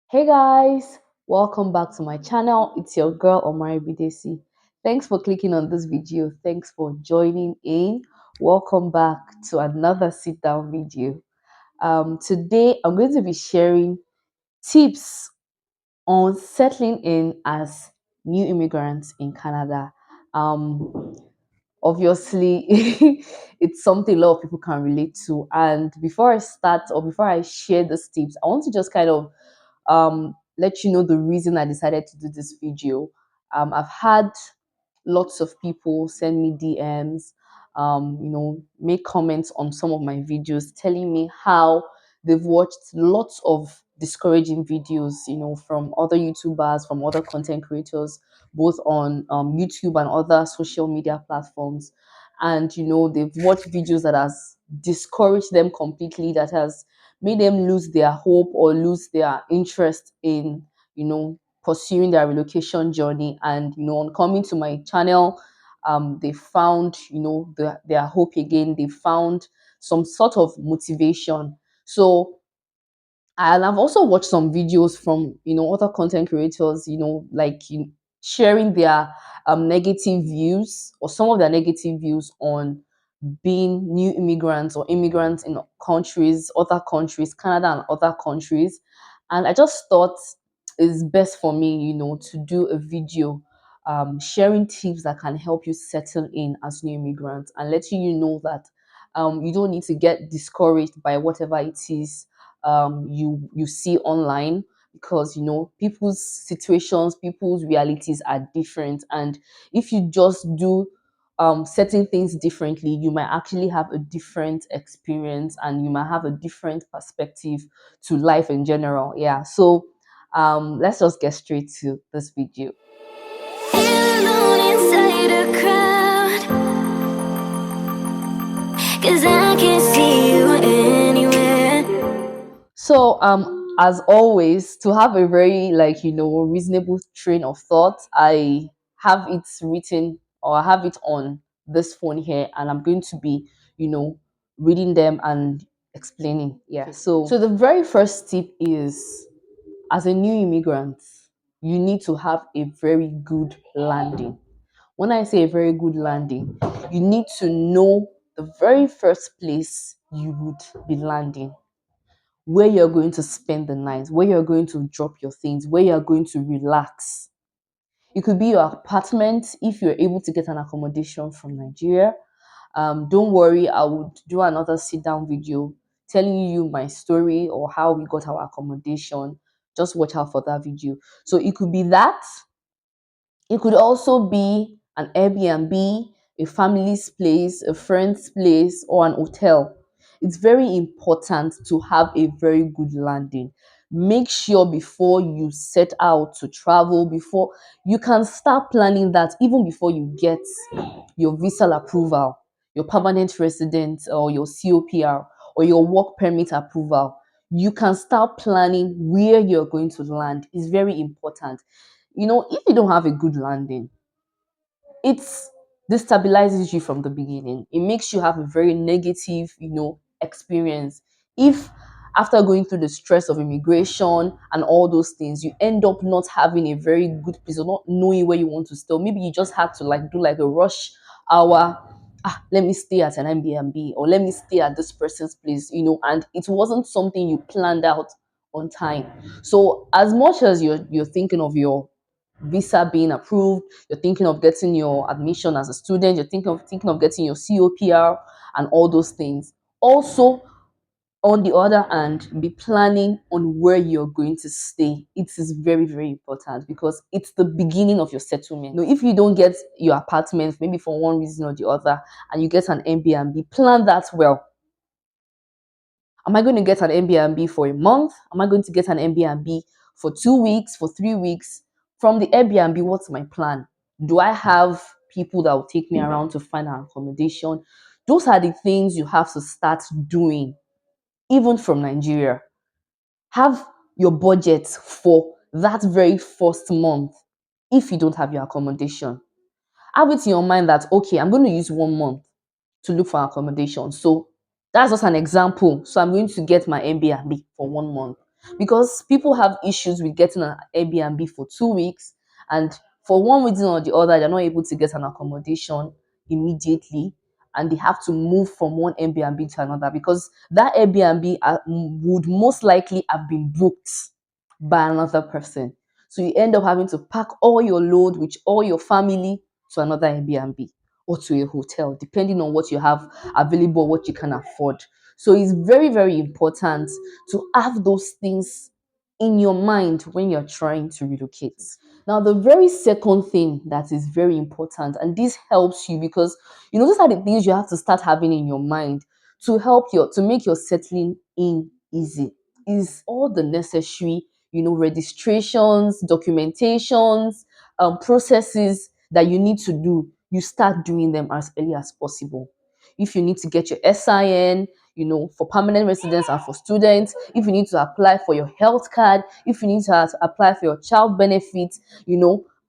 Hey guys, welcome back to my channel. It's your girl Omari Bidesi. Thanks for clicking on this video. Thanks for joining in. Welcome back to another sit down video. Today I'm going to be sharing tips on settling in as new immigrants in Canada. Um, Obviously, it's something a lot of people can relate to. And before I start or before I share these tips, I want to just kind of let you know the reason I decided to do this video. I've had lots of people send me DMs, make comments on some of my videos telling me how they've watched lots of discouraging videos, from other YouTubers, from other content creators, both on YouTube and other social media platforms. And, they've watched videos that has discouraged them completely, that has made them lose their hope or lose their interest in, pursuing their relocation journey. And on coming to my channel, they found their hope again. They found some sort of motivation. So, and I've also watched some videos from other content creators, sharing their negative views or some of their negative views on being new immigrants or immigrants in other countries, Canada and other countries. And I just thought it's best for me, to do a video sharing tips that can help you settle in as new immigrants and letting you know that you don't need to get discouraged by whatever it is you see online, because people's situations, people's realities are different. And if you just do certain things differently, you might actually have a different experience and you might have a different perspective to life in general. Yeah. So let's just get straight to this video. Alone inside a crowd, 'cause I can't see you anywhere. So as always, to have a very reasonable train of thought, I have it written or I have it on this phone here, and I'm going to be, you know, reading them and explaining. Yeah. Okay. So the very first tip is, as a new immigrant, you need to have a very good landing. When I say a very good landing, you need to know the very first place you would be landing, where you're going to spend the night, where you're going to drop your things, where you're going to relax. It could be your apartment if you're able to get an accommodation from Nigeria. Don't worry, I would do another sit down video telling you my story or how we got our accommodation. Just watch out for that video. So it could be that. It could also be an Airbnb, a family's place, a friend's place, or an hotel. It's very important to have a very good landing. Make sure before you set out to travel, before you can start planning that, even before you get your visa approval, your permanent resident, or your COPR, or your work permit approval. You can start planning where you're going to land. It's very important. If you don't have a good landing, it destabilizes you from the beginning. It makes you have a very negative, experience. If after going through the stress of immigration and all those things, you end up not having a very good place or not knowing where you want to stay, or maybe you just had to do like a rush hour. Let me stay at an Airbnb or let me stay at this person's place, and it wasn't something you planned out on time. So as much as you're thinking of your visa being approved, you're thinking of getting your admission as a student, you're thinking of getting your COPR and all those things. Also, on the other hand, be planning on where you're going to stay. It is very, very important because it's the beginning of your settlement. If you don't get your apartment, maybe for one reason or the other, and you get an Airbnb, plan that well. Am I going to get an Airbnb for a month? Am I going to get an Airbnb for 2 weeks, for 3 weeks? From the Airbnb, what's my plan? Do I have people that will take me around to find an accommodation? Those are the things you have to start doing, even from Nigeria. Have your budget for that very first month if you don't have your accommodation. Have it in your mind that, okay, I'm going to use 1 month to look for accommodation. So that's just an example. So I'm going to get my Airbnb for 1 month. because people have issues with getting an Airbnb for 2 weeks, and for one reason or the other, they're not able to get an accommodation immediately, and they have to move from one Airbnb to another because that Airbnb would most likely have been booked by another person. So you end up having to pack all your load with all your family to another Airbnb or to a hotel, depending on what you have available, what you can afford. So it's very, very important to have those things in your mind when you're trying to relocate. Now, the very second thing that is very important, and this helps you because those are the things you have to start having in your mind to help your to make your settling in easy, is all the necessary, registrations, documentations, processes that you need to do. You start doing them as early as possible. If you need to get your SIN, for permanent residents and for students, if you need to apply for your health card, if you need to apply for your child benefits,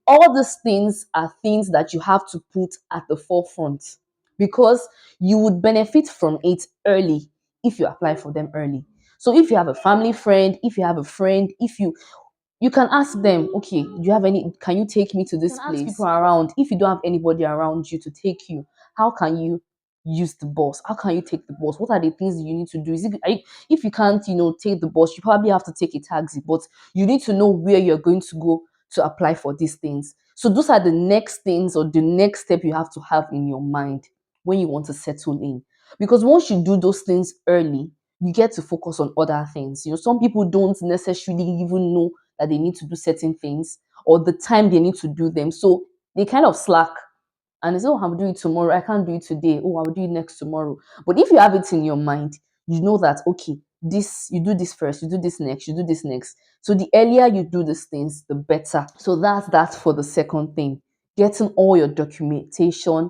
all these things are things that you have to put at the forefront because you would benefit from it early if you apply for them early. So if you have a family friend, if you have a friend, if you can ask them, okay, do you have any, can you take me to this place? Ask people around. If you don't have anybody around you to take you, how can you use the bus? How can you take the bus? What are the things you need to do? If you can't, take the bus, you probably have to take a taxi, but you need to know where you're going to go to apply for these things. So those are the next things or the next step you have to have in your mind when you want to settle in. Because once you do those things early, you get to focus on other things. Some people don't necessarily even know that they need to do certain things or the time they need to do them. So they kind of slack and they say, oh, I'll do it tomorrow. I can't do it today. Oh, I'll do it next tomorrow. But if you have it in your mind, you know that, okay, this, you do this first, you do this next, you do this next. So the earlier you do these things, the better. So that's that for the second thing. Getting all your documentation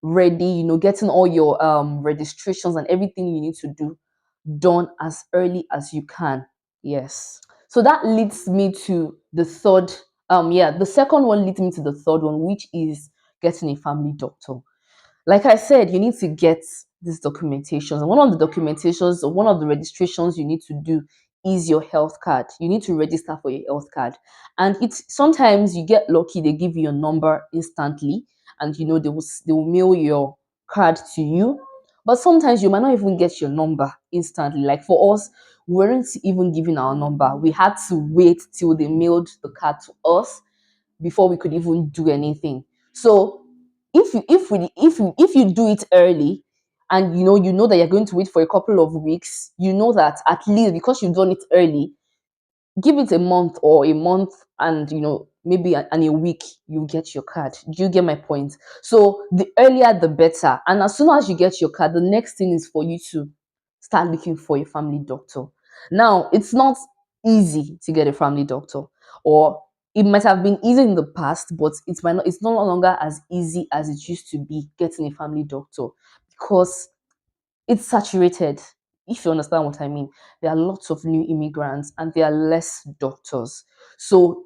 ready, getting all your registrations and everything you need to do done as early as you can. Yes. So that leads me to the third. The second one leads me to the third one, which is getting a family doctor. Like I said, you need to get these documentations. And one of the documentations or one of the registrations you need to do is your health card. You need to register for your health card. And it's sometimes you get lucky, they give you your number instantly, and they will mail your card to you. But sometimes you might not even get your number instantly. Like for us, we weren't even given our number. We had to wait till they mailed the card to us before we could even do anything. So if you do it early and you know that you're going to wait for a couple of weeks, you know that at least because you've done it early, give it a month or a month and maybe and a week you get your card. Do you get my point? So the earlier the better. And as soon as you get your card, the next thing is for you to start looking for a family doctor. Now, it's not easy to get a family doctor, or it might have been easy in the past, but it's no longer as easy as it used to be getting a family doctor because it's saturated. If you understand what I mean, there are lots of new immigrants and there are less doctors. So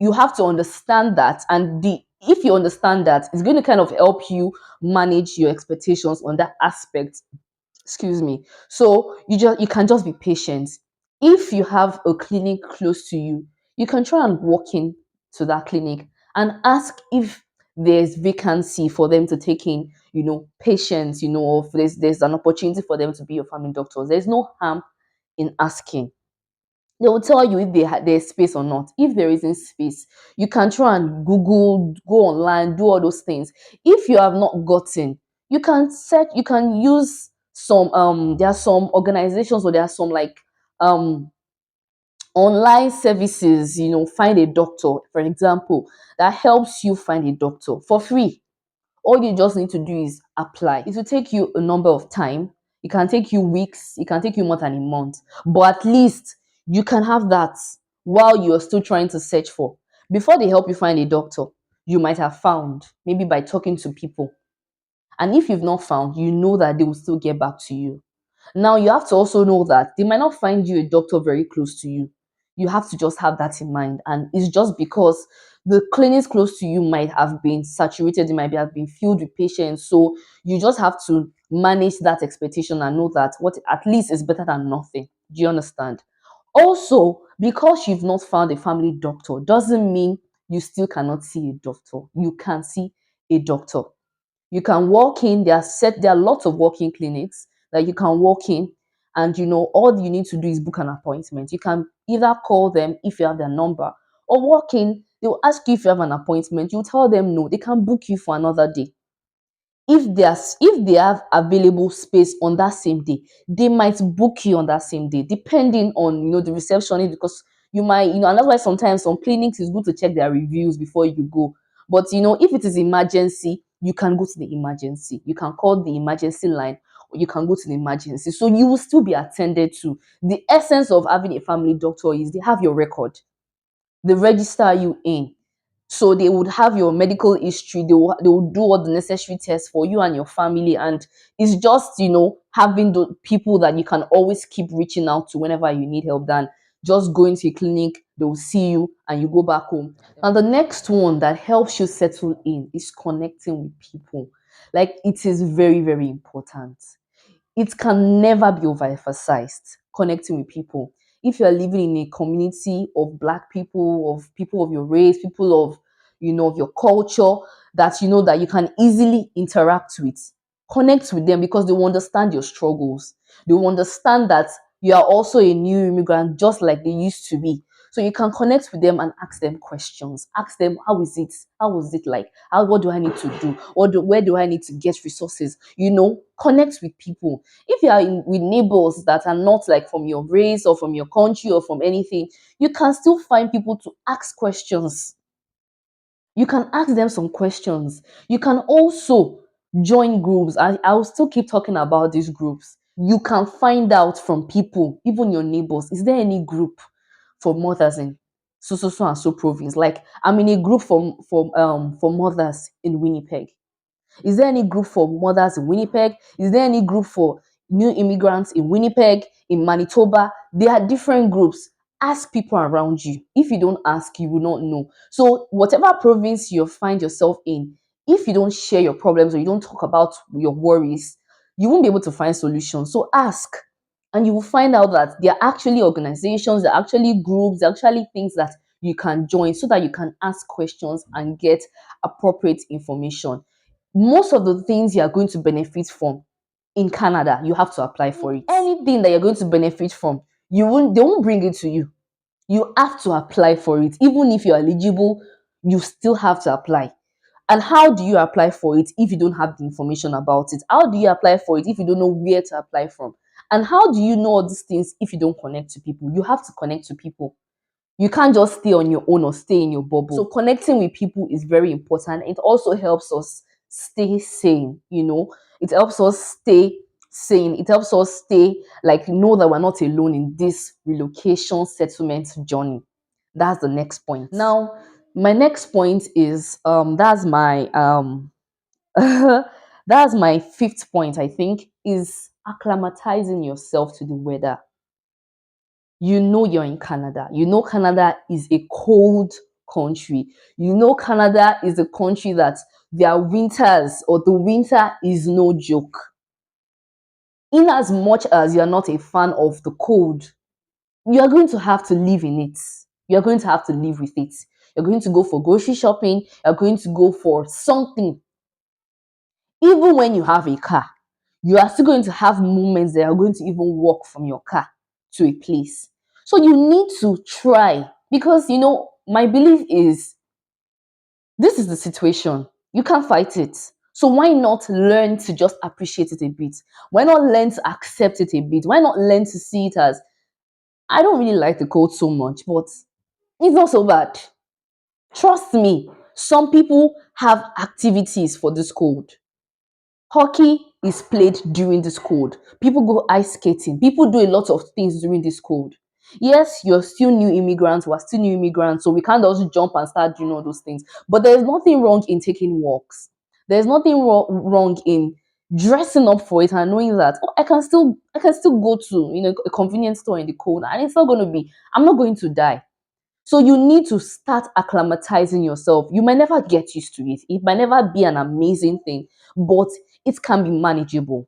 you have to understand that, and the if you understand that, it's going to kind of help you manage your expectations on that aspect. Excuse me. So you can just be patient. If you have a clinic close to you, you can try and walk in to that clinic and ask if there's vacancy for them to take in, patients, or if there's an opportunity for them to be your family doctors. There's no harm in asking. They will tell you if there's space or not. If there isn't space, you can try and Google, go online, do all those things. If you have not gotten, you can use some there are some organizations, or there are some like um online services, find a doctor, for example, that helps you find a doctor for free. All you just need to do is apply. It will take you a number of time. It can take you weeks. It can take you more than a month. But at least you can have that while you're still trying to search for. Before they help you find a doctor, you might have found, maybe by talking to people. And if you've not found, you know that they will still get back to you. Now, you have to also know that they might not find you a doctor very close to you. You have to just have that in mind. And it's just because the clinics close to you might have been saturated, it might have been filled with patients. So you just have to manage that expectation and know that what at least is better than nothing. Do you understand? Also, because you've not found a family doctor doesn't mean you still cannot see a doctor. You can see a doctor. You can walk in, there are lots of walk-in clinics that you can walk in, and all you need to do is book an appointment. You can either call them if you have their number, or walk in, they'll ask you if you have an appointment. You tell them no, they can book you for another day. If they have available space on that same day, they might book you on that same day, depending on the receptionist, because you might, and that's why sometimes some clinics is good to check their reviews before you go. But if it is emergency, you can go to the emergency. You can call the emergency line, or you can go to the emergency. So you will still be attended to. The essence of having a family doctor is they have your record, they register you in. So they would have your medical history. They will do all the necessary tests for you and your family. And it's just, having the people that you can always keep reaching out to whenever you need help than just going to a clinic, they'll see you and you go back home. And the next one that helps you settle in is connecting with people. Like, it is very, very important. It can never be overemphasized, connecting with people. If you are living in a community of Black people, of people of your race, people of your culture, that that you can easily interact with, connect with them, because they will understand your struggles. They will understand that you are also a new immigrant, just like they used to be. So you can connect with them and ask them questions. Ask them, how is it? How was it like? What do I need to do? Where do I need to get resources? Connect with people. If you are with neighbors that are not like from your race or from your country or from anything, you can still find people to ask questions. You can ask them some questions. You can also join groups. I'll still keep talking about these groups. You can find out from people, even your neighbors, is there any group for mothers in so and so province? Like, I'm in a group for mothers in Winnipeg. Is there any group for mothers in Winnipeg? Is there any group for new immigrants in Winnipeg, in Manitoba? There are different groups. Ask people around you. If you don't ask, you will not know. So, whatever province you find yourself in, if you don't share your problems or you don't talk about your worries, you won't be able to find solutions. So, ask. And you will find out that there are actually organizations, there are actually groups, there are actually things that you can join so that you can ask questions and get appropriate information. Most of the things you are going to benefit from in Canada, you have to apply for it. Anything that you're going to benefit from, they won't bring it to you. You have to apply for it. Even if you're eligible, you still have to apply. And how do you apply for it if you don't have the information about it? How do you apply for it if you don't know where to apply from? And how do you know all these things if you don't connect to people? You have to connect to people. You can't just stay on your own or stay in your bubble. So connecting with people is very important. It also helps us stay sane. It helps us stay sane. It helps us stay like know that we're not alone in this relocation settlement journey. That's the next point. Now, my next point is that's my fifth point, I think, is acclimatizing yourself to the weather. You're in Canada. Canada is a cold country. Canada is a country that their winters or the winter is no joke. In as much as you're not a fan of the cold, you are going to have to live in it. You're going to have to live with it. You're going to go for grocery shopping. You're going to go for something. Even when you have a car, you are still going to have moments that are going to even walk from your car to a place. So you need to try, because my belief is this is the situation. You can't fight it. So why not learn to just appreciate it a bit? Why not learn to accept it a bit? Why not learn to see it as, I don't really like the cold so much, but it's not so bad. Trust me, some people have activities for this cold. Hockey is played during this cold. People go ice skating. People do a lot of things during this cold. Yes, you're still new immigrants. We're still new immigrants, so we can't just jump and start doing all those things. But there's nothing wrong in taking walks. There's nothing wrong in dressing up for it and knowing that I can still go to a convenience store in the cold, and it's not going to be. I'm not going to die. So you need to start acclimatizing yourself. You might never get used to it. It might never be an amazing thing, but it can be manageable.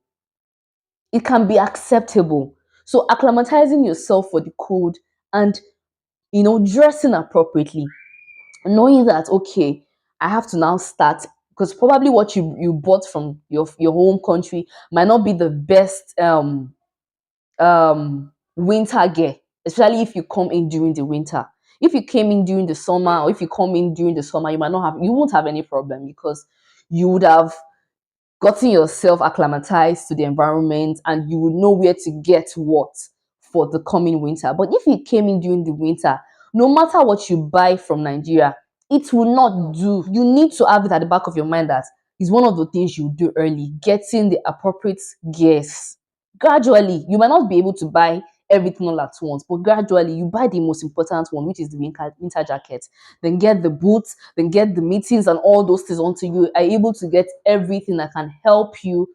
It can be acceptable. So acclimatizing yourself for the cold and dressing appropriately, knowing that okay, I have to now start, because probably what you bought from your home country might not be the best winter gear, especially if you come in during the winter. If you came in during the summer, or if you come in during the summer, you won't have any problem, because you would have gotten yourself acclimatized to the environment, and you would know where to get what for the coming winter. But if you came in during the winter, no matter what you buy from Nigeria, it will not do. You need to have it at the back of your mind that is one of the things you do early, getting the appropriate gears. Gradually, you might not be able to buy everything all at once, but gradually you buy the most important one, which is the winter jacket, then get the boots, then get the mittens and all those things until you are able to get everything that can help you,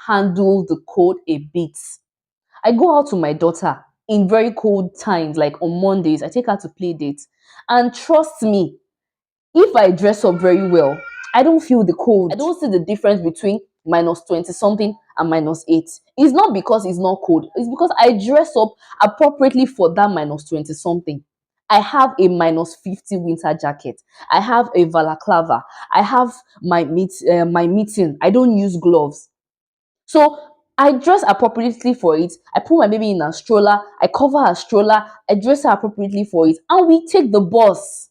handle the cold a bit. I go out with my daughter in very cold times, like on Mondays, I take her to play dates. And trust me, if I dress up very well, I don't feel the cold. I don't see the difference between -20 something and -8. It's not because it's not cold, it's because I dress up appropriately for that -20 something. I have a -50 winter jacket. I have a balaclava. I have my meeting. I don't use gloves. So I dress appropriately for it. I put my baby in a stroller. I cover her stroller. I dress her appropriately for it. And we take the bus.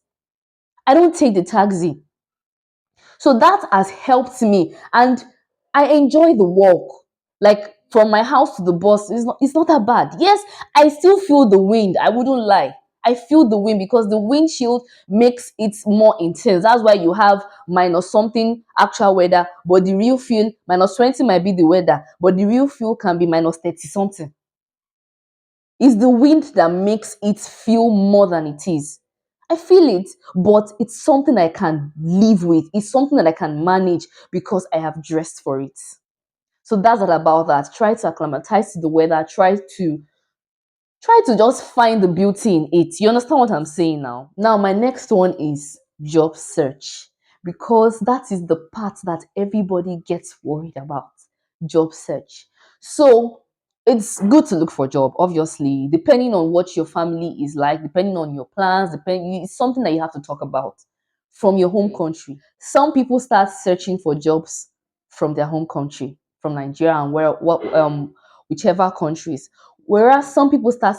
I don't take the taxi. So that has helped me, and I enjoy the walk. Like from my house to the bus, it's not that bad. Yes, I still feel the wind. I wouldn't lie. I feel the wind because the windshield makes it more intense. That's why you have minus something actual weather, but the real feel -20 might be the weather, but the real feel can be -30 something. It's the wind that makes it feel more than it is. I feel it, but it's something I can live with. It's something that I can manage because I have dressed for it. So that's all about that. Try to acclimatize to the weather. Try to just find the beauty in it. You understand what I'm saying now? Now, my next one is job search, because that is the part that everybody gets worried about. Job search. So it's good to look for a job, obviously, depending on what your family is like, depending on your plans, it's something that you have to talk about from your home country. Some people start searching for jobs from their home country, from Nigeria and whichever countries. Whereas some people start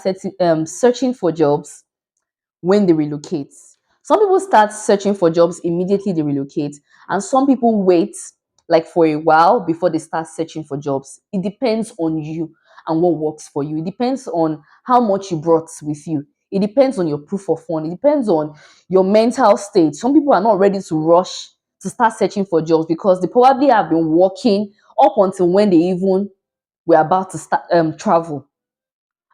searching for jobs when they relocate. Some people start searching for jobs immediately they relocate, and some people wait like for a while before they start searching for jobs. It depends on you and what works for you. It depends on how much you brought with you. It depends on your proof of fund. It depends on your mental state. Some people are not ready to rush to start searching for jobs because they probably have been working up until when they even were about to start travel,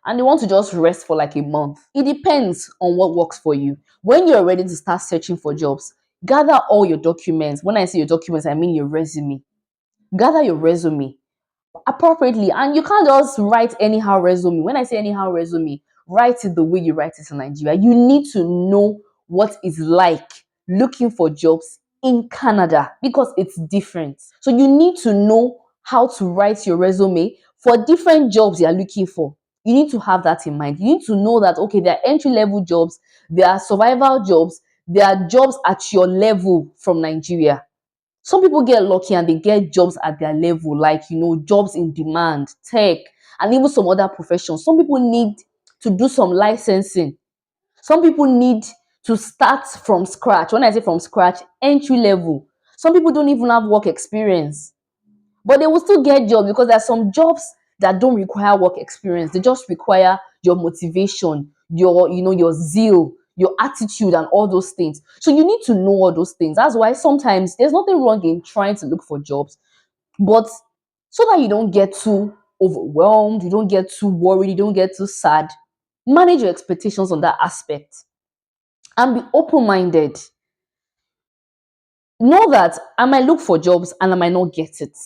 and you want to just rest for like a month. It depends on what works for you. When you're ready to start searching for jobs, gather all your documents. When I say your documents, I mean your resume. Gather your resume appropriately, and you can't just write anyhow resume. When I say anyhow resume, write it the way you write it in Nigeria. You need to know what it's like looking for jobs in Canada because it's different. So you need to know how to write your resume for different jobs you're looking for. You need to have that in mind. You need to know that okay, there are entry level jobs, there are survival jobs, there are jobs at your level from Nigeria. Some people get lucky and they get jobs at their level, like jobs in demand, tech, and even some other professions. Some people need to do some licensing. Some people need to start from scratch. When I say from scratch, entry level. Some people don't even have work experience, but they will still get jobs because there are some jobs that don't require work experience. They just require your motivation, your zeal, your attitude, and all those things. So you need to know all those things. That's why sometimes there's nothing wrong in trying to look for jobs, but so that you don't get too overwhelmed, you don't get too worried, you don't get too sad, manage your expectations on that aspect and be open-minded. Know that I might look for jobs and I might not get it.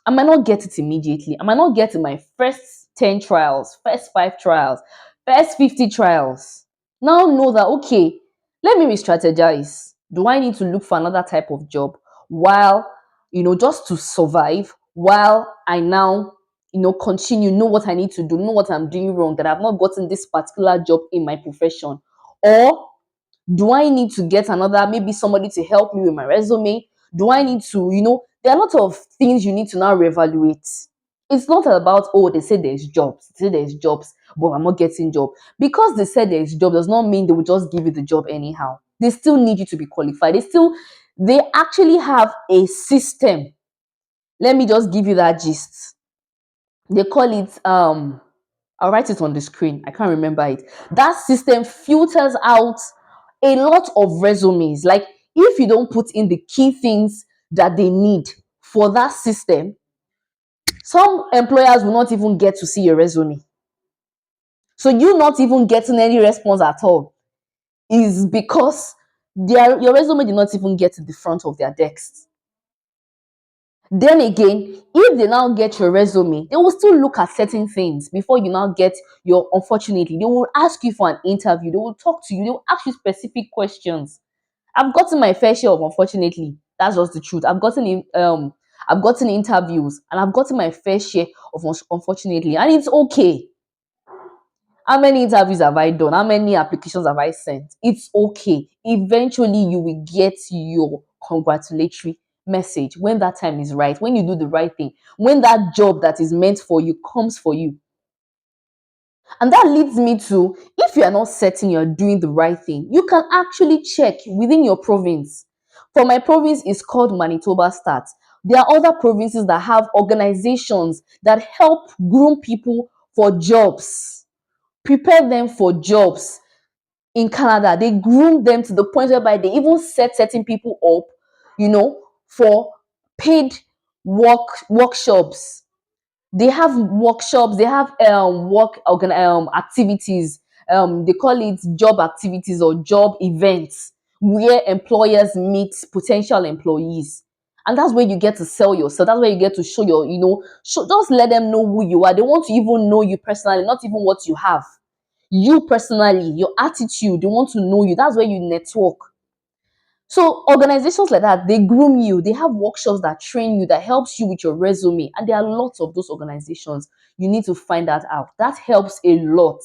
I might not get it immediately. I might not get in my first 10 trials, first 5 trials, first 50 trials. Now know that, okay, let me re-strategize. Do I need to look for another type of job while, just to survive, while I now, continue, know what I need to do, know what I'm doing wrong, that I've not gotten this particular job in my profession? Or do I need to get another, maybe somebody to help me with my resume? Do I need to, there are a lot of things you need to now reevaluate. It's not about, oh, they say there's jobs, but I'm not getting job. Because they said there's job does not mean they will just give you the job anyhow. They still need you to be qualified. They actually have a system. Let me just give you that gist. They call it I'll write it on the screen. I can't remember it. That system filters out a lot of resumes. Like, if you don't put in the key things that they need for that system, some employers will not even get to see your resume. So you not even getting any response at all is because your resume did not even get to the front of their desks. Then again, if they now get your resume, they will still look at certain things before you now get your, unfortunately, they will ask you for an interview, they will talk to you, they will ask you specific questions. I've gotten my fair share of, unfortunately, that's just the truth. I've gotten interviews and I've gotten my fair share of, unfortunately, and it's okay. How many interviews have I done? How many applications have I sent? It's okay. Eventually, you will get your congratulatory message when that time is right, when you do the right thing, when that job that is meant for you comes for you. And that leads me to, if you are not certain you're doing the right thing, you can actually check within your province. For my province, is called Manitoba Stats. There are other provinces that have organizations that help groom people for jobs, prepare them for jobs in Canada. They groom them to the point whereby they even set certain people up, for paid workshops. They have workshops, they have activities. They call it job activities or job events where employers meet potential employees. And that's where you get to sell yourself. That's where you get to show just let them know who you are. They want to even know you personally, not even what you have. You personally, your attitude, they want to know you. That's where you network. So organizations like that, they groom you. They have workshops that train you, that helps you with your resume. And there are lots of those organizations. You need to find that out. That helps a lot.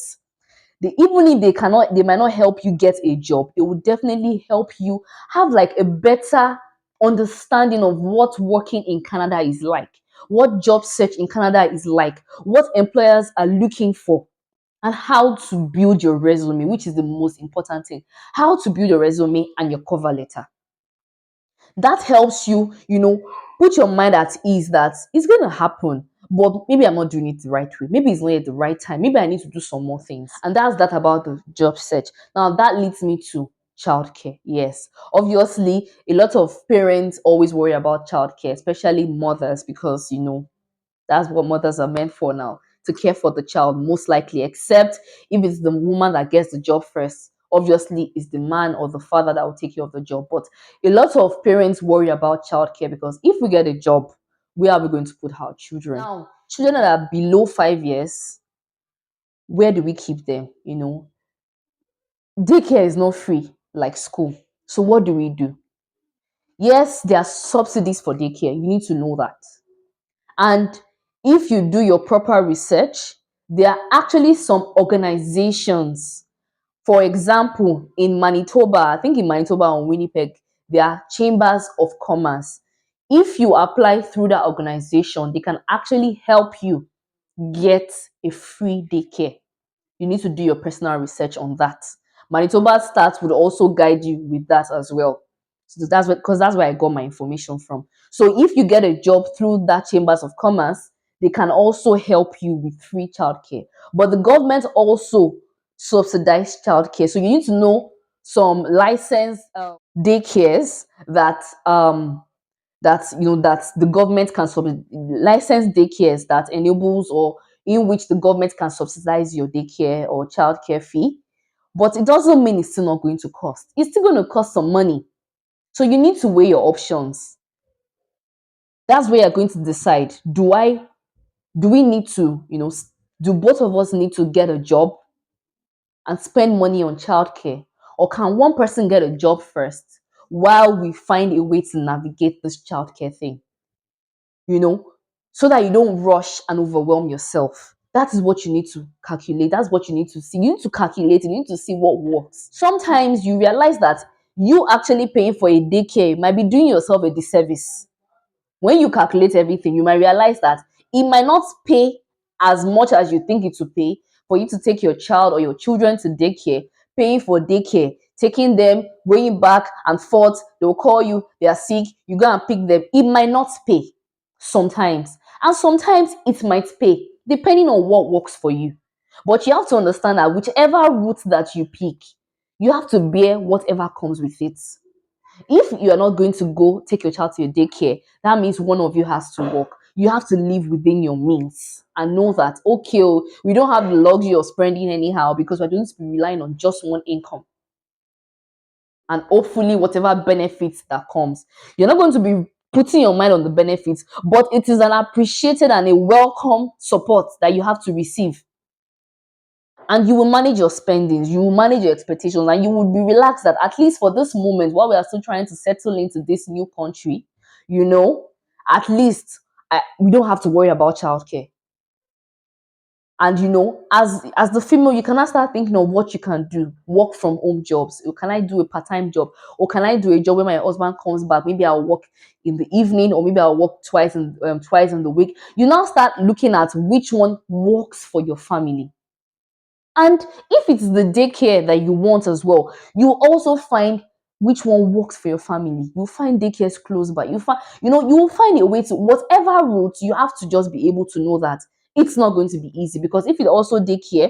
Even if they might not help you get a job, it will definitely help you have like a better understanding of what working in Canada is like, what job search in Canada is like, what employers are looking for, and how to build your resume, which is the most important thing. How to build your resume and your cover letter. That helps you, put your mind at ease that it's going to happen, but maybe I'm not doing it the right way. Maybe it's not at the right time. Maybe I need to do some more things. And that's that about the job search. Now, that leads me to childcare. Yes, obviously, a lot of parents always worry about childcare, especially mothers, because, that's what mothers are meant for now, to care for the child, most likely, except if it's the woman that gets the job first. Obviously, it's the man or the father that will take care of the job. But a lot of parents worry about childcare because if we get a job, where are we going to put our children? Now, children that are below 5 years, where do we keep them? Daycare is not free like school. So what do we do? Yes, there are subsidies for daycare. You need to know that. And if you do your proper research, there are actually some organizations. For example, in Manitoba, I think in Manitoba or Winnipeg, there are chambers of commerce. If you apply through that organization, they can actually help you get a free daycare. You need to do your personal research on that. Manitoba Stats would also guide you with that as well. So that's where I got my information from. So if you get a job through that chambers of commerce, they can also help you with free childcare. But the government also subsidize childcare. So you need to know some licensed daycares that the government can license daycares that enables or in which the government can subsidize your daycare or childcare fee. But it doesn't mean it's still not going to cost. It's still going to cost some money. So you need to weigh your options. That's where you're going to decide, do we need to, do both of us need to get a job and spend money on childcare? Or can one person get a job first while we find a way to navigate this childcare thing? You know, so that you don't rush and overwhelm yourself. That is what you need to calculate. That's what you need to see. You need to calculate. You need to see what works. Sometimes you realize that you actually paying for a daycare might be doing yourself a disservice. When you calculate everything, you might realize that it might not pay as much as you think it will pay for you to take your child or your children to daycare, paying for daycare, taking them, going back and forth. They'll call you, they are sick, you go and pick them. It might not pay sometimes. And sometimes it might pay, depending on what works for you. But you have to understand that whichever route that you pick, you have to bear whatever comes with it. If you are not going to go take your child to your daycare, that means one of you has to work. You have to live within your means and know that, okay, oh, we don't have the luxury of spending anyhow because we're going to be relying on just one income. And hopefully, whatever benefits that comes, you're not going to be putting your mind on the benefits, but it is an appreciated and a welcome support that you have to receive. And you will manage your spendings, you will manage your expectations, and you will be relaxed that at least for this moment, while we are still trying to settle into this new country, you know, at least we don't have to worry about childcare. And as the female, you can now start thinking of what you can do. Work from home jobs. Or can I do a part-time job? Or can I do a job when my husband comes back? Maybe I'll work in the evening, or maybe I'll work twice in the week. You now start looking at which one works for your family. And if it's the daycare that you want as well, you also find which one works for your family. You find daycares close by. You will find a way to whatever route. You have to just be able to know that it's not going to be easy, because if it's also daycare,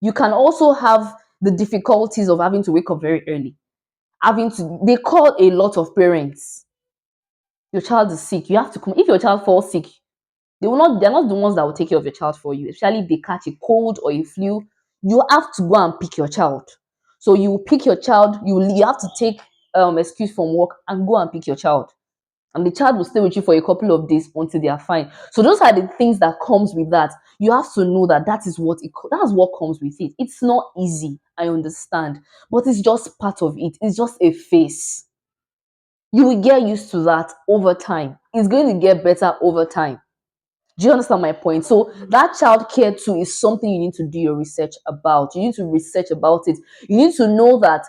you can also have the difficulties of having to wake up very early. They call a lot of parents. Your child is sick. You have to come. If your child falls sick, they're not the ones that will take care of your child for you, especially if they catch a cold or a flu. You have to go and pick your child. So you pick your child, you have to take excuse from work and go and pick your child. And the child will stay with you for a couple of days until they are fine. So those are the things that comes with that. You have to know that that's what comes with it. It's not easy, I understand, but it's just part of it. It's just a phase. You will get used to that over time. It's going to get better over time. Do you understand my point? So that childcare too is something you need to do your research about. You need to research about it. You need to know that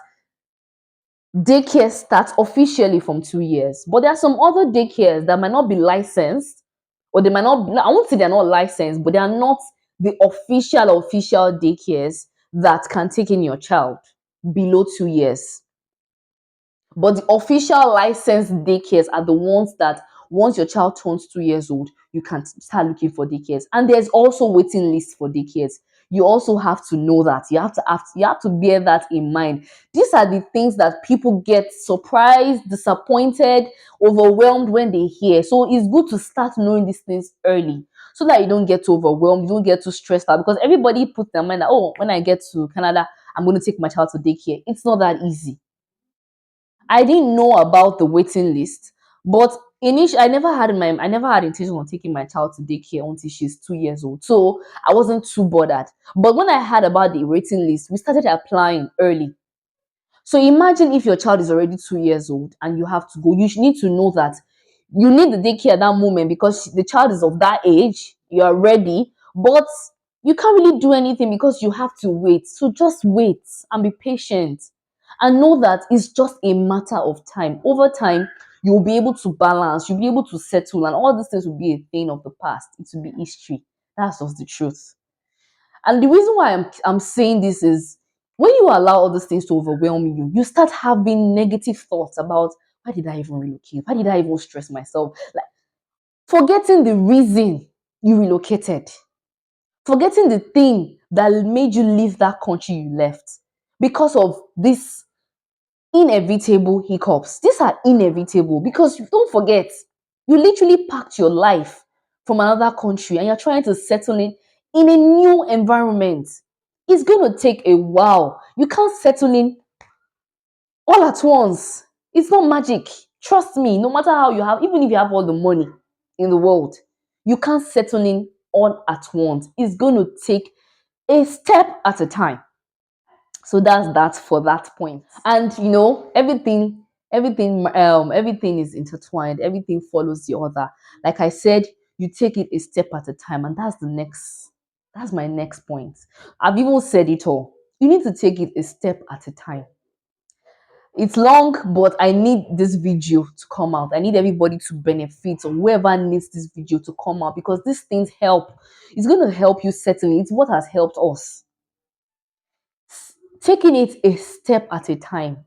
daycare starts officially from 2 years, but there are some other daycares that might not be licensed, or they might not. I won't say they're not licensed, but they are not the official daycares that can take in your child below 2 years. But the official licensed daycares are the ones that once your child turns 2 years old, you can start looking for daycares. And there's also waiting lists for daycares. You also have to know that. You have to bear that in mind. These are the things that people get surprised, disappointed, overwhelmed when they hear. So it's good to start knowing these things early, so that you don't get too overwhelmed, you don't get too stressed out. Because everybody puts their mind that, oh, when I get to Canada, I'm going to take my child to daycare. It's not that easy. I didn't know about the waiting list, but initially I never had intention on taking my child to daycare until she's 2 years old. So I wasn't too bothered. But when I heard about the waiting list, we started applying early. So imagine if your child is already 2 years old and you have to go. You need to know that you need the daycare at that moment because the child is of that age. You are ready, but you can't really do anything because you have to wait. So just wait and be patient, and know that it's just a matter of time. Over time, you'll be able to balance, you'll be able to settle, and all these things will be a thing of the past. It will be history. That's just the truth. And the reason why I'm saying this is, when you allow all these things to overwhelm you, you start having negative thoughts about, why did I even relocate? Why did I even stress myself? Like, forgetting the reason you relocated, forgetting the thing that made you leave that country you left because of this inevitable hiccups. These are inevitable because you don't forget, you literally packed your life from another country and you're trying to settle in a new environment. It's going to take a while. You can't settle in all at once. It's not magic. Trust me, no matter how you have, even if you have all the money in the world, you can't settle in all at once. It's going to take a step at a time. So that's that for that point. And everything is intertwined. Everything follows the other. Like I said, you take it a step at a time. And that's my next point. I've even said it all. You need to take it a step at a time. It's long, but I need this video to come out. I need everybody to benefit, or whoever needs this video to come out, because these things help. It's going to help you settle. It's what has helped us. Taking it a step at a time.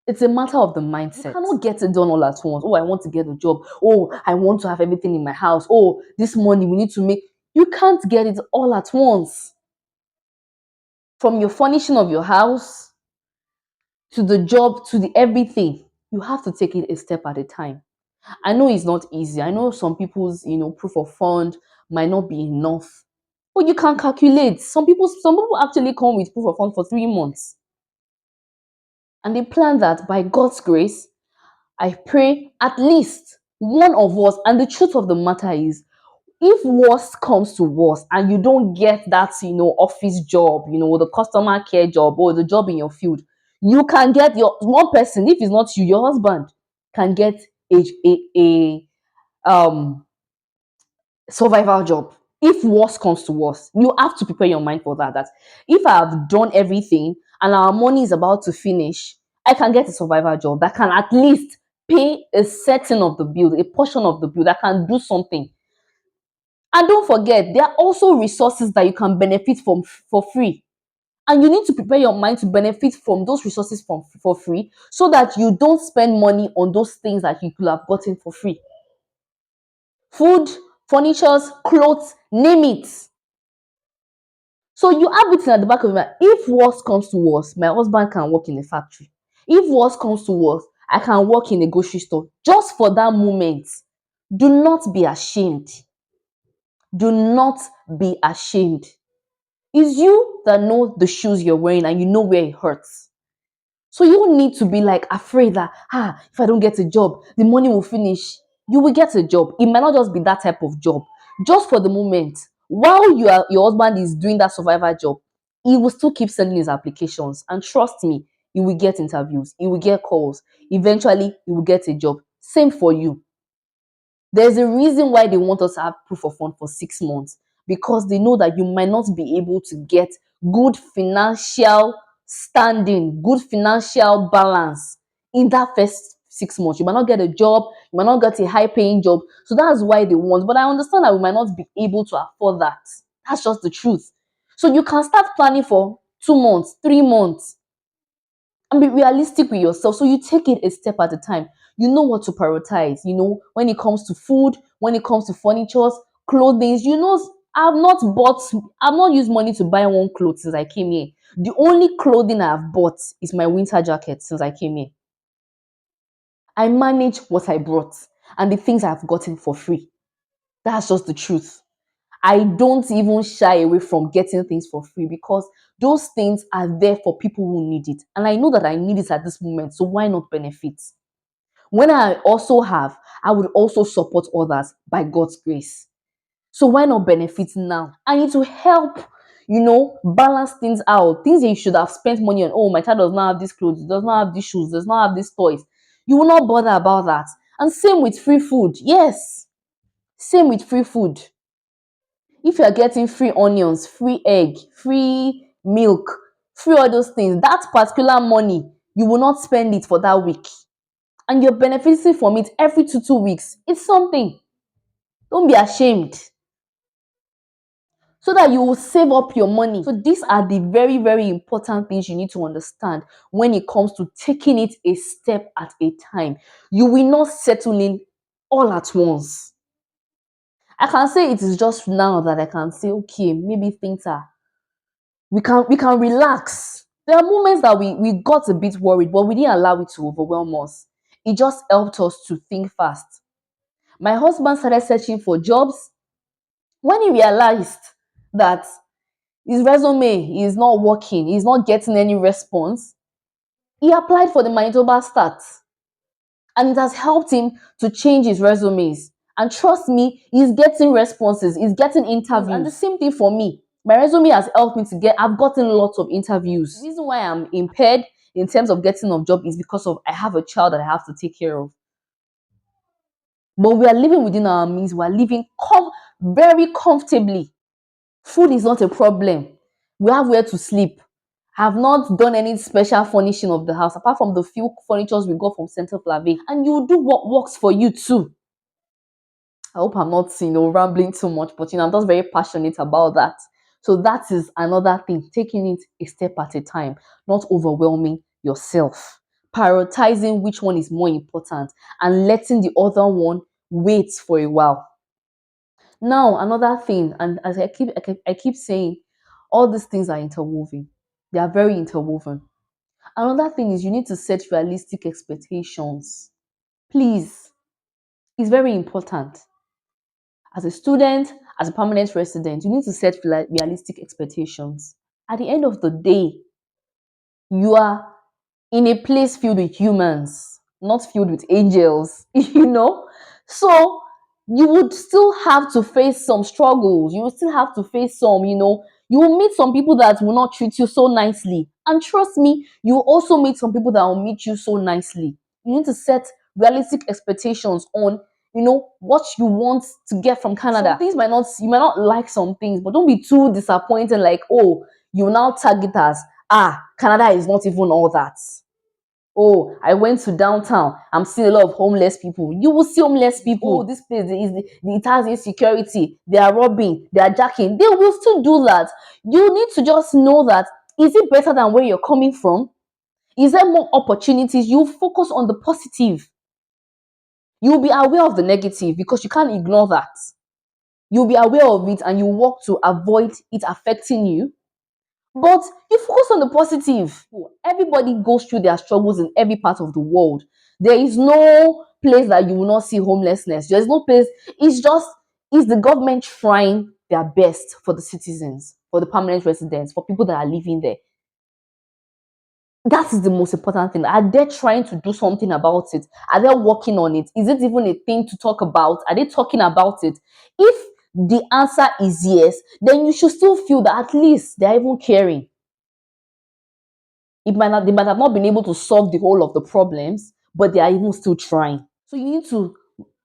It's a matter of the mindset. You cannot get it done all at once. Oh, I want to get a job. Oh, I want to have everything in my house. Oh, this money we need to make. You can't get it all at once. From your furnishing of your house to the job to the everything, you have to take it a step at a time. I know it's not easy. I know some people's, proof of fund might not be enough. But you can calculate. Some people actually come with proof of fund for 3 months. And they plan that by God's grace, I pray at least one of us, and the truth of the matter is, if worst comes to worst and you don't get that, office job, the customer care job or the job in your field, you can get your one person, if it's not you, your husband can get a survival job. If worst comes to worst, you have to prepare your mind for that. That if I have done everything and our money is about to finish, I can get a survival job that can at least pay a certain of the bill, a portion of the bill, that can do something. And don't forget, there are also resources that you can benefit from for free. And you need to prepare your mind to benefit from those resources for free, so that you don't spend money on those things that you could have gotten for free. Food, furnitures, clothes, name it. So you have it at the back of your mind. If worst comes to worst, my husband can work in a factory. If worst comes to worst, I can work in a grocery store. Just for that moment, do not be ashamed. Do not be ashamed. It's you that know the shoes you're wearing and you know where it hurts. So you don't need to be like afraid that, if I don't get a job, the money will finish. You will get a job. It might not just be that type of job. Just for the moment, while your husband is doing that survivor job, he will still keep sending his applications. And trust me, he will get interviews. He will get calls. Eventually, he will get a job. Same for you. There's a reason why they want us to have proof of fund for 6 months, because they know that you might not be able to get good financial standing, good financial balance in that first 6 months. You might not get a job, you might not get a high paying job. So that's why they want. But I understand that we might not be able to afford that. That's just the truth. So you can start planning for 2 months, 3 months, and be realistic with yourself. So you take it a step at a time. You know what to prioritize. When it comes to food, when it comes to furnitures, clothing, I've not used money to buy one clothes since I came here. The only clothing I've bought is my winter jacket since I came here. I manage what I brought and the things I've gotten for free. That's just the truth. I don't even shy away from getting things for free, because those things are there for people who need it. And I know that I need it at this moment, so why not benefit? When I also have, I would also support others by God's grace. So why not benefit now? I need to help, balance things out. Things that you should have spent money on. Oh, my child does not have these clothes, does not have these shoes, does not have these toys. You will not bother about that. And same with free food. Yes, same with free food. If you are getting free onions, free egg, free milk, free all those things, that particular money, you will not spend it for that week. And you're benefiting from it every 2 weeks. It's something. Don't be ashamed. So that you will save up your money. So these are the very, very important things you need to understand when it comes to taking it a step at a time. You will not settle in all at once. I can say it is just now that I can say, okay, maybe things are, we can relax. There are moments that we got a bit worried, but we didn't allow it to overwhelm us. It just helped us to think fast. My husband started searching for jobs. When he realized that his resume is not working, he's not getting any response, he applied for the Manitoba Start. And it has helped him to change his resumes. And trust me, he's getting responses, he's getting interviews. And the same thing for me. My resume has helped me I've gotten lots of interviews. The reason why I'm impaired in terms of getting a job is because of I have a child that I have to take care of. But we are living within our means. We are living very comfortably. Food is not a problem. We have where to sleep. Have not done any special furnishing of the house apart from the few furnitures we got from Center Flave. And you do what works for you too. I hope I'm not, rambling too much, but I'm just very passionate about that. So that is another thing, taking it a step at a time, not overwhelming yourself, prioritizing which one is more important, and letting the other one wait for a while. Now, another thing, and as I keep saying, all these things are interwoven. They are very interwoven. Another thing is you need to set realistic expectations. Please, it's very important. As a student, as a permanent resident, you need to set realistic expectations. At the end of the day, you are in a place filled with humans, not filled with angels, So you would still have to face some struggles. You will still have to face you will meet some people that will not treat you so nicely. And trust me, you will also meet some people that will meet you so nicely. You need to set realistic expectations on what you want to get from Canada. Some things you might not like some things, but don't be too disappointed like, oh, you now tag it as, Canada is not even all that. Oh, I went to downtown. I'm seeing a lot of homeless people. You will see homeless people. Oh, this place it has insecurity. They are robbing. They are jacking. They will still do that. You need to just know that, is it better than where you're coming from? Is there more opportunities? You focus on the positive. You'll be aware of the negative because you can't ignore that. You'll be aware of it and you work to avoid it affecting you. But you focus on the positive. Everybody goes through their struggles in every part of the world. There is no place that you will not see homelessness. There is no place. It's the government trying their best for the citizens, for the permanent residents, for people that are living there. That is the most important thing. Are they trying to do something about it? Are they working on it? Is it even a thing to talk about? Are they talking about it? If the answer is yes, then you should still feel that at least they're even caring. They might have not been able to solve the whole of the problems, but they are even still trying. So you need to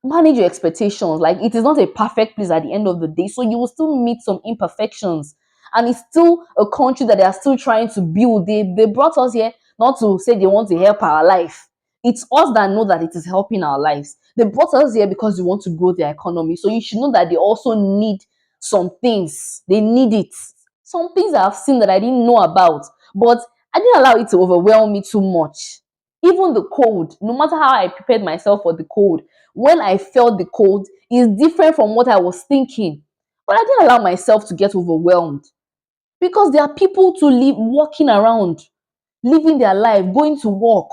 manage your expectations. Like, it is not a perfect place at the end of the day. So you will still meet some imperfections. And it's still a country that they are still trying to build. They brought us here not to say they want to help our life. It's us that know that it is helping our lives. They brought us here because they want to grow their economy. So you should know that they also need some things. They need it. Some things I've seen that I didn't know about. But I didn't allow it to overwhelm me too much. Even the cold, no matter how I prepared myself for the cold, when I felt the cold, is different from what I was thinking. But I didn't allow myself to get overwhelmed because there are people to live walking around, living their life, going to work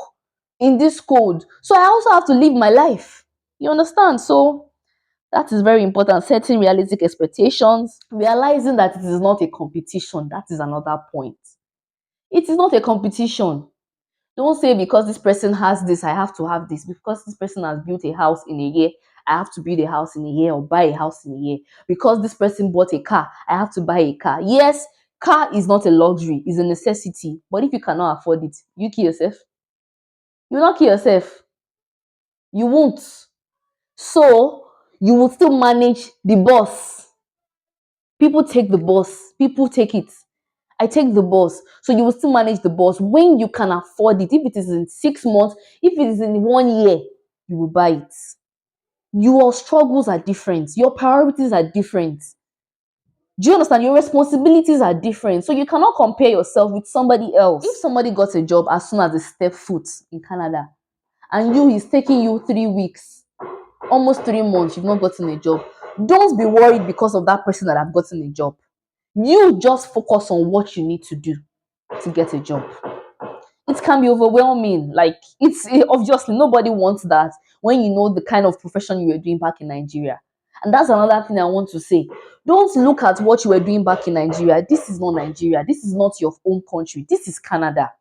in this cold. So I also have to live my life. You understand? So that is very important. Setting realistic expectations, realizing that it is not a competition. That is another point. It is not a competition. Don't say because this person has this, I have to have this. Because this person has built a house in a year, I have to build a house in a year or buy a house in a year. Because this person bought a car, I have to buy a car. Yes, car is not a luxury, it's a necessity. But if you cannot afford it, you kill yourself. You will not kill yourself. You won't. So you will still manage the bus. People take the bus. People take it. I take the bus. So you will still manage the bus when you can afford it. If it is in 6 months, if it is in 1 year, you will buy it. Your struggles are different. Your priorities are different. Do you understand? Your responsibilities are different. So you cannot compare yourself with somebody else. If somebody got a job as soon as they step foot in Canada, and is taking you 3 weeks, almost 3 months, you've not gotten a job, don't be worried because of that person that have gotten a job. You just focus on what you need to do to get a job. It can be overwhelming. Like, obviously nobody wants that when you know the kind of profession you were doing back in Nigeria. And that's another thing I want to say. Don't look at what you were doing back in Nigeria. This is not Nigeria. This is not your own country. This is Canada.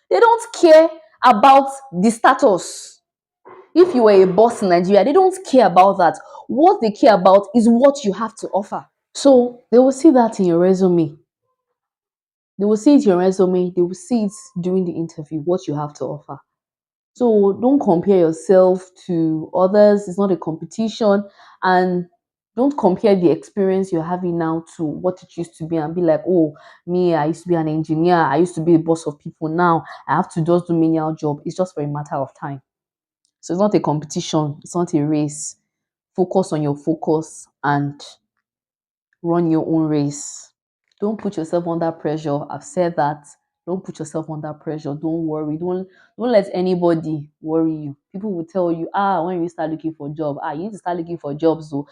They don't care about the status. If you were a boss in Nigeria, they don't care about that. What they care about is what you have to offer. So they will see that in your resume. They will see it in your resume. They will see it during the interview, what you have to offer. So don't compare yourself to others. It's not a competition. And Don't compare the experience you're having now to what it used to be and be like, oh, me, I used to be an engineer. I used to be the boss of people. Now I have to just do menial job. It's just for a matter of time. So it's not a competition. It's not a race. Focus on your focus and run your own race. Don't put yourself under pressure. I've said that. Don't put yourself under pressure. Don't worry. Don't let anybody worry you. People will tell you, when you start looking for a job, you need to start looking for jobs. So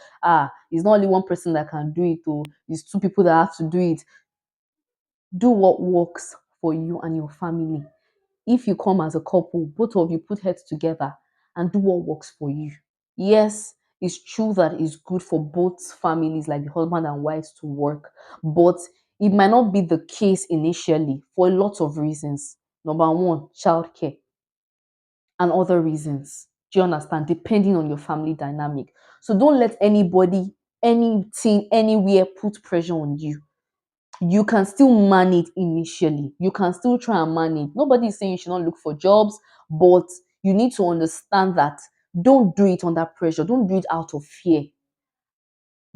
it's not only one person that can do it. Oh, it's two people that have to do it. Do what works for you and your family. If you come as a couple, both of you put heads together and do what works for you. Yes, it's true that it's good for both families, like the husband and wives, to work, but it might not be the case initially for a lot of reasons. Number one, childcare, and other reasons. Do you understand? Depending on your family dynamic. So don't let anybody, anything, anywhere put pressure on you. You can still manage initially. You can still try and manage. Nobody is saying you should not look for jobs, but you need to understand that don't do it under pressure. Don't do it out of fear.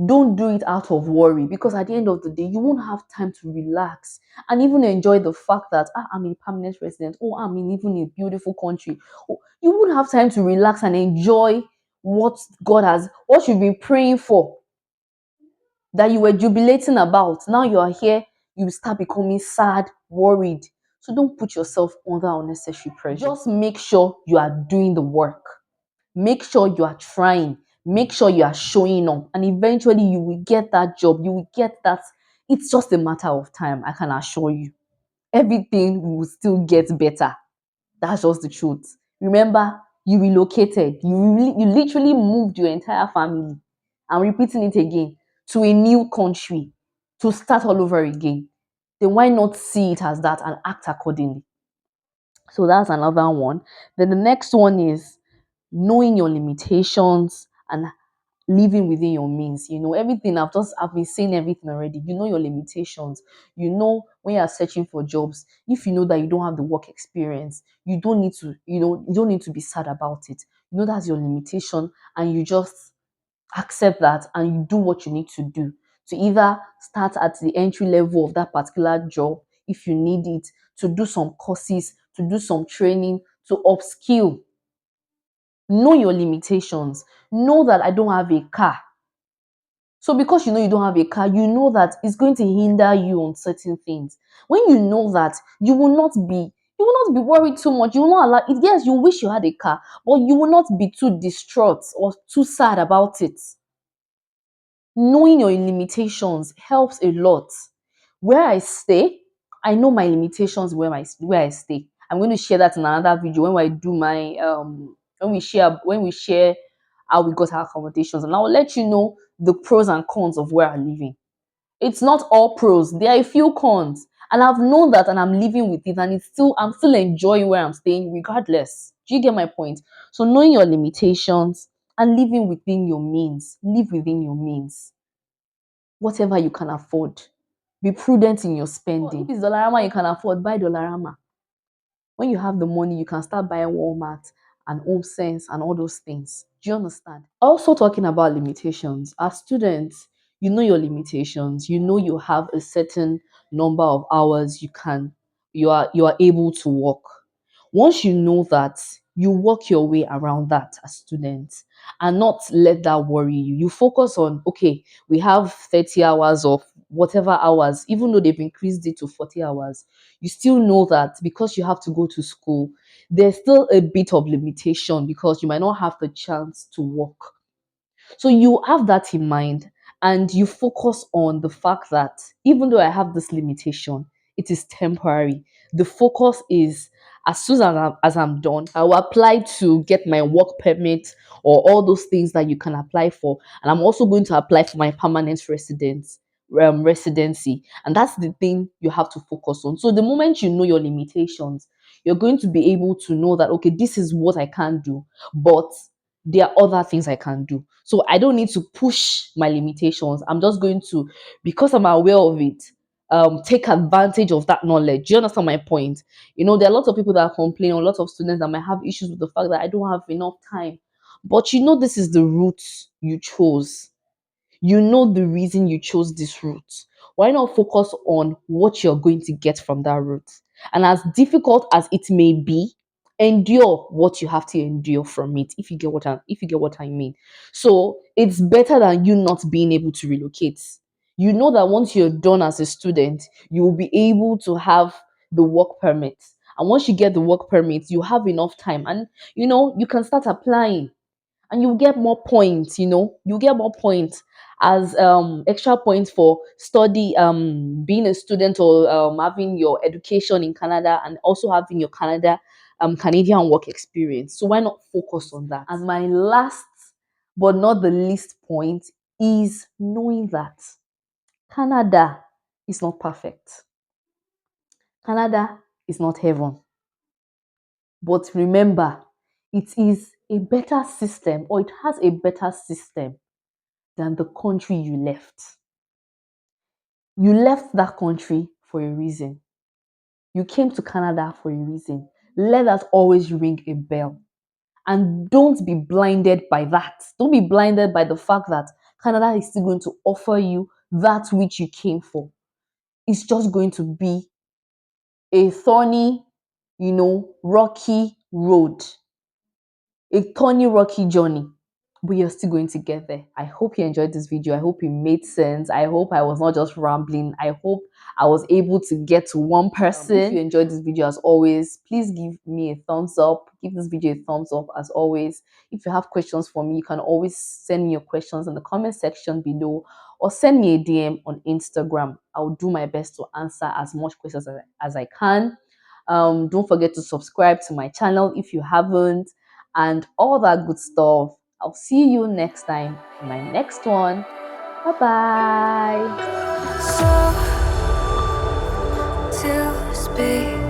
Don't do it out of worry, because at the end of the day, you won't have time to relax and even enjoy the fact that I'm a permanent resident. Oh, I'm in even a beautiful country. Oh, you won't have time to relax and enjoy what you've been praying for, that you were jubilating about. Now you are here, you start becoming sad, worried. So don't put yourself under unnecessary pressure. Just make sure you are doing the work. Make sure you are trying. Make sure you are showing up. And eventually you will get that job. You will get that. It's just a matter of time, I can assure you. Everything will still get better. That's just the truth. Remember, you relocated. You literally moved your entire family. I'm repeating it again, to a new country to start all over again. Then why not see it as that and act accordingly? So that's another one. Then the next one is knowing your limitations and living within your means. Everything I've been saying everything already. You know your limitations. When you're searching for jobs, if you know that you don't have the work experience, you don't need to be sad about it. That's your limitation, and you just accept that and you do what you need to do to either start at the entry level of that particular job if you need it, to do some courses, to do some training, to upskill. Know your limitations. Know that I don't have a car. So because you know you don't have a car, you know that it's going to hinder you on certain things. When you know that, you will not be worried too much. You will not allow it. Yes, you wish you had a car, but you will not be too distraught or too sad about it. Knowing your limitations helps a lot. Where I stay, I know my limitations where I stay. I'm going to share that in another video when I do my when we share how we got our accommodations, and I'll let you know the pros and cons of where I'm living. It's not all pros, there are a few cons. And I've known that and I'm living with it, and I'm still enjoying where I'm staying regardless. Do you get my point? So knowing your limitations and living within your means. Live within your means. Whatever you can afford. Be prudent in your spending. If it's Dollarama you can afford, buy Dollarama. When you have the money, you can start buying Walmart and Home Sense and all those things. Do you understand? Also, talking about limitations, as students, you know your limitations. You know you have a certain number of hours you are able to work. Once you know that, you work your way around that as students and not let that worry you. You focus on, okay, we have 30 hours of whatever hours, even though they've increased it to 40 hours, you still know that because you have to go to school, there's still a bit of limitation because you might not have the chance to work. So you have that in mind and you focus on the fact that even though I have this limitation, it is temporary. The focus is as soon as I'm done, I will apply to get my work permit or all those things that you can apply for. And I'm also going to apply for my permanent residency. And that's the thing you have to focus on. So the moment you know your limitations, you're going to be able to know that, okay, this is what I can do. But there are other things I can do. So I don't need to push my limitations. I'm just going to, because I'm aware of it, take advantage of that knowledge. Do you understand my point? There are lots of people that complain, or lots of students that might have issues with the fact that I don't have enough time. But this is the route you chose. You know the reason you chose this route. Why not focus on what you're going to get from that route? And as difficult as it may be, endure what you have to endure from it, if you get what I mean. So it's better than you not being able to relocate. You know that once you're done as a student, you will be able to have the work permit. And once you get the work permit, you have enough time, and you can start applying, and you get more points. You get more points as extra points for study, being a student, or having your education in Canada, and also having your Canadian work experience. So why not focus on that? And my last but not the least point is knowing that Canada is not perfect. Canada is not heaven. But remember, it is a better system, or it has a better system than the country you left. You left that country for a reason. You came to Canada for a reason. Let that always ring a bell. And don't be blinded by that. Don't be blinded by the fact that Canada is still going to offer you that which you came for. It's just going to be a thorny, rocky road, a thorny, rocky journey, but you're still going to get there. I hope you enjoyed this video. I hope it made sense. I hope I was not just rambling. I hope I was able to get to one person. If you enjoyed this video, as always, please give me a thumbs up. Give this video a thumbs up, as always. If you have questions for me, you can always send me your questions in the comment section below, or send me a DM on Instagram. I'll do my best to answer as much questions as I can. Don't forget to subscribe to my channel if you haven't, and all that good stuff. I'll see you next time in my next one. Bye bye. So to speak.